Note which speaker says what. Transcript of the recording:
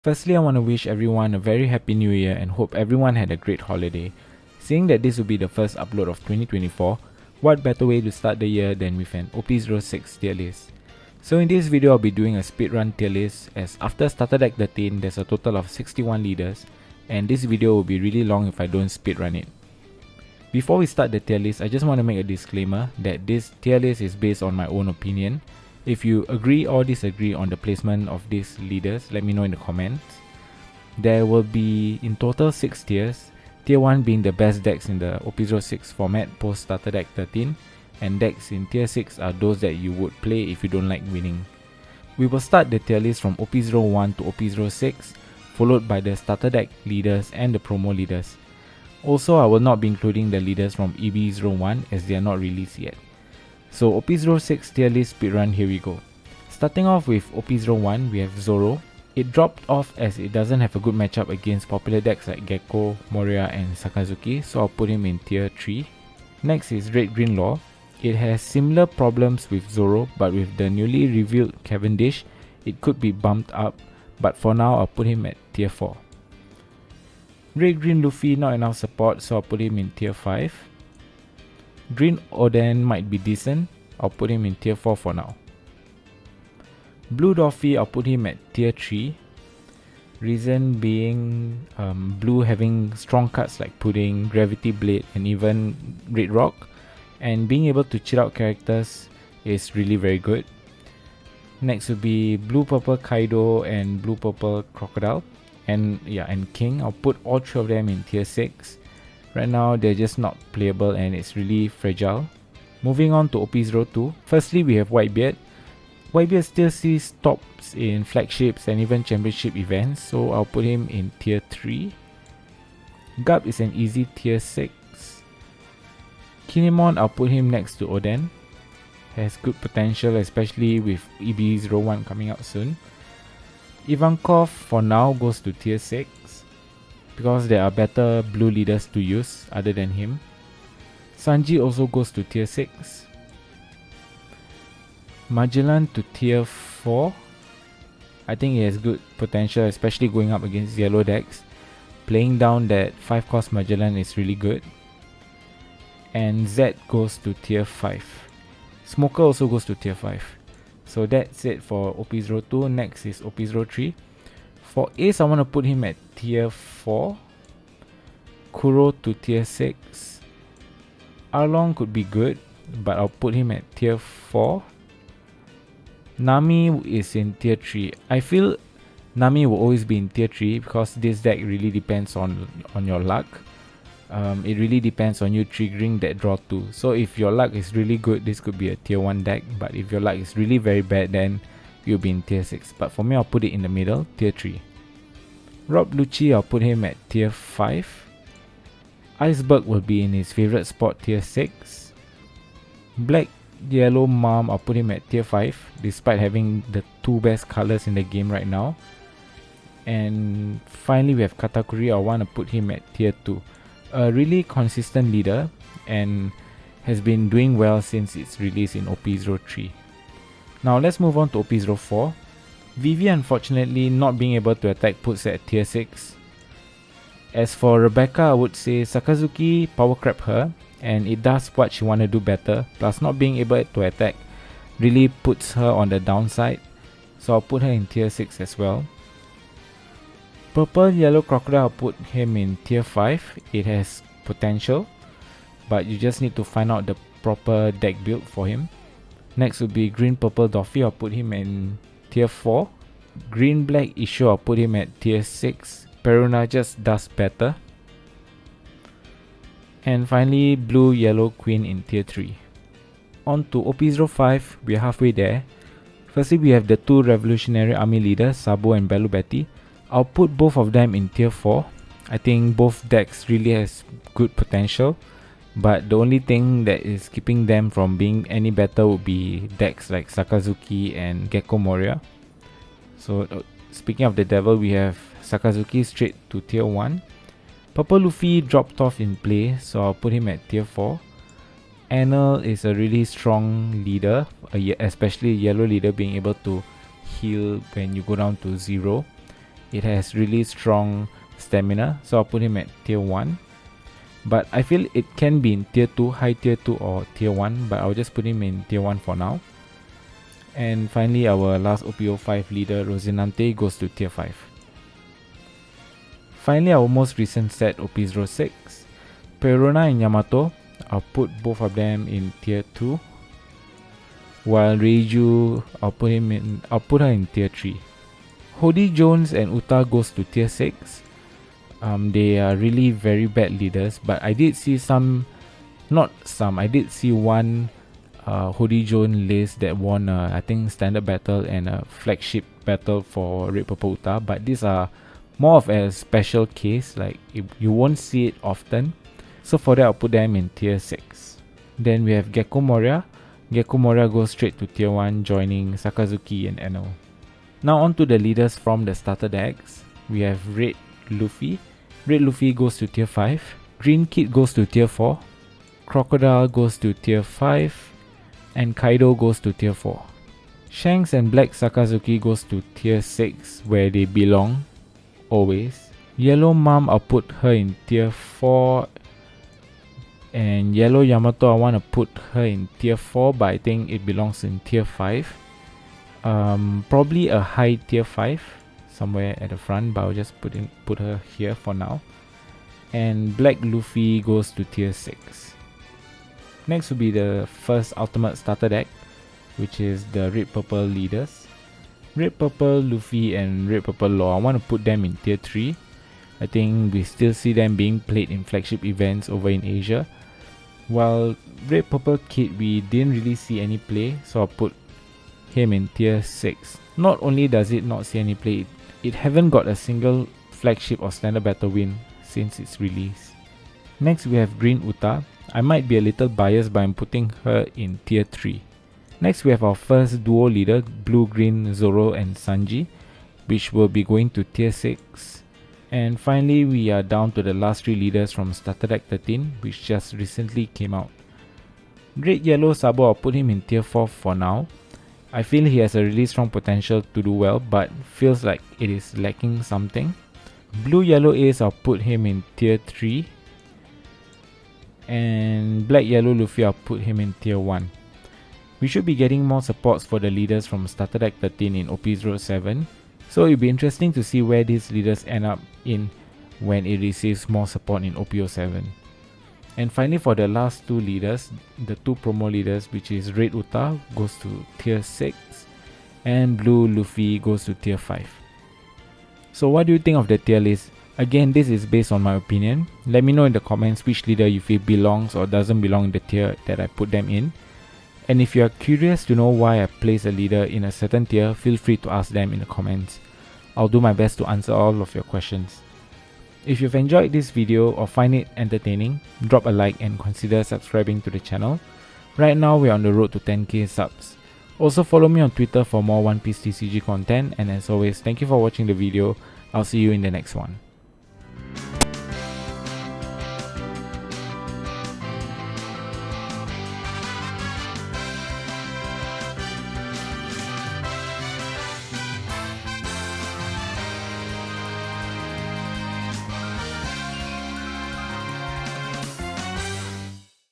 Speaker 1: Firstly, I want to wish everyone a very happy new year and hope everyone had a great holiday. Seeing that this will be the first upload of 2024, what better way to start the year than with an OP06 tier list. So in this video I'll be doing a speedrun tier list, as after starter deck 13 there's a total of 61 leaders, and this video will be really long if I don't speedrun it. Before we start the tier list, I just want to make a disclaimer that this tier list is based on my own opinion. If you agree or disagree on the placement of these leaders, let me know in the comments. There will be in total 6 tiers, tier 1 being the best decks in the OP06 format post starter deck 13, and decks in tier 6 are those that you would play if you don't like winning. We will start the tier list from OP01 to OP06, followed by the starter deck leaders and the promo leaders. Also, I will not be including the leaders from EB01 as they are not released yet. So OP06 tier list speedrun, here we go. Starting off with OP01, we have Zoro. It dropped off as it doesn't have a good matchup against popular decks like Gecko, Moria and Sakazuki, so I'll put him in tier 3. Next is Red Green Law. It has similar problems with Zoro, but with the newly revealed Cavendish, it could be bumped up, but for now I'll put him at tier 4. Red Green Luffy, not enough support, so I'll put him in tier 5. Green Oden might be decent, I'll put him in tier 4 for now. Blue Doffy, I'll put him at tier 3. Reason being blue having strong cards like Pudding, Gravity Blade and even Red Rock, and being able to cheat out characters is really very good. Next would be Blue Purple Kaido and Blue Purple Crocodile, and King. I'll put all 3 of them in tier 6. Right now they're just not playable and it's really fragile. Moving on to OP02. Firstly, we have Whitebeard. Whitebeard still sees tops in flagships and even championship events, so I'll put him in tier 3. Gup is an easy tier 6. Kinemon, I'll put him next to Oden. Has good potential, especially with EB01 coming out soon. Ivankov for now goes to tier 6. Because there are better blue leaders to use other than him. Sanji also goes to tier 6. Magellan to tier 4. I think he has good potential, especially going up against yellow decks. Playing down that 5 cost Magellan is really good. And Z goes to tier 5. Smoker also goes to tier 5. So that's it for OP02. Next is OP03. For Ace, I want to put him at tier 4. Kuro to tier 6. Arlong could be good, but I'll put him at tier 4. Nami is in tier 3. I feel Nami will always be in tier 3 because this deck really depends on your luck. It really depends on you triggering that draw 2. So if your luck is really good, this could be a tier 1 deck, but if your luck is really very bad, then you'll be in tier 6. But for me, I'll put it in the middle, tier 3. Rob Lucci, I'll put him at tier 5. Iceberg will be in his favorite spot, tier 6. Black Yellow Mom, I'll put him at tier 5, despite having the 2 best colors in the game right now. And finally, we have Katakuri. I want to put him at tier 2. A really consistent leader and has been doing well since its release in OP03. Now let's move on to OP04. Vivi, unfortunately not being able to attack, puts her at tier 6. As for Rebecca, I would say Sakazuki power crap her, and it does what she want to do better, plus not being able to attack really puts her on the downside, so I'll put her in tier 6 as well. Purple Yellow Crocodile, I'll put him in tier 5. It has potential, but you just need to find out the proper deck build for him. Next would be Green Purple Doffy. I'll put him in tier 4. Green Black Issue, I'll put him at tier 6. Peruna just does better. And finally, Blue Yellow Queen in tier 3. On to OP05, we're halfway there. Firstly, we have the 2 Revolutionary Army leaders, Sabo and Belubeti. I'll put both of them in tier 4. I think both decks really has good potential, but the only thing that is keeping them from being any better would be decks like Sakazuki and Gecko Moria. So speaking of the devil, we have Sakazuki straight to tier 1. Purple Luffy dropped off in play, so I'll put him at tier 4. Anil is a really strong leader, especially a yellow leader being able to heal when you go down to 0. It has really strong stamina, so I'll put him at tier 1. But I feel it can be in tier 2, high tier 2 or tier 1, but I'll just put him in tier 1 for now. And finally, our last OP05 leader, Rosinante, goes to tier 5. Finally, our most recent set, OP06, Perona and Yamato, I'll put both of them in tier 2. While Reiju, I'll put her in tier 3. Hody Jones and Uta goes to tier 6. They are really very bad leaders, but I did see I did see one Hody Jones list that won I think standard battle and a flagship battle for Red Purple Uta, but these are more of a special case, like you won't see it often. So for that, I'll put them in tier 6. Then we have Gecko Moria. Gecko Moria goes straight to tier 1, joining Sakazuki and Eno. Now on to the leaders from the starter decks. We have Red Luffy. Red Luffy goes to tier 5. Green Kid goes to tier 4. Crocodile goes to tier 5. And Kaido goes to tier 4. Shanks and Black Sakazuki goes to tier 6, where they belong, always. Yellow Mom, I'll put her in tier 4. And Yellow Yamato, I want to put her in tier 4, but I think it belongs in tier 5. Probably a high tier 5 somewhere at the front, but I'll just put her here for now. And Black Luffy goes to tier 6. Next will be the first ultimate starter deck, which is the Red Purple leaders. Red Purple Luffy and Red Purple Law, I want to put them in tier 3. I think we still see them being played in flagship events over in Asia. While Red Purple Kid, we didn't really see any play, so I'll put him in tier 6. Not only does it not see any play, it haven't got a single flagship or standard battle win since its release. Next we have Green Uta. I might be a little biased, but I'm putting her in tier 3. Next we have our first duo leader, Blue Green Zoro and Sanji, which will be going to tier 6. And finally, we are down to the last 3 leaders from Starter Deck 13, which just recently came out. Red Yellow Sabo, I'll put him in tier 4 for now. I feel he has a really strong potential to do well, but feels like it is lacking something. Blue Yellow Ace, I'll put him in tier 3. And Black Yellow Luffy, I'll put him in tier 1. We should be getting more supports for the leaders from Starter Deck 13 in OP07. So it'll be interesting to see where these leaders end up in when it receives more support in OP07. And finally, for the last 2 leaders, the 2 promo leaders, which is Red Uta goes to tier 6 and Blue Luffy goes to tier 5. So what do you think of the tier list? Again, this is based on my opinion. Let me know in the comments which leader you feel belongs or doesn't belong in the tier that I put them in. And if you are curious to know why I place a leader in a certain tier, feel free to ask them in the comments. I'll do my best to answer all of your questions. If you've enjoyed this video or find it entertaining, drop a like and consider subscribing to the channel. Right now we're on the road to 10k subs. Also follow me on Twitter for more One Piece TCG content, and as always, thank you for watching the video. I'll see you in the next one.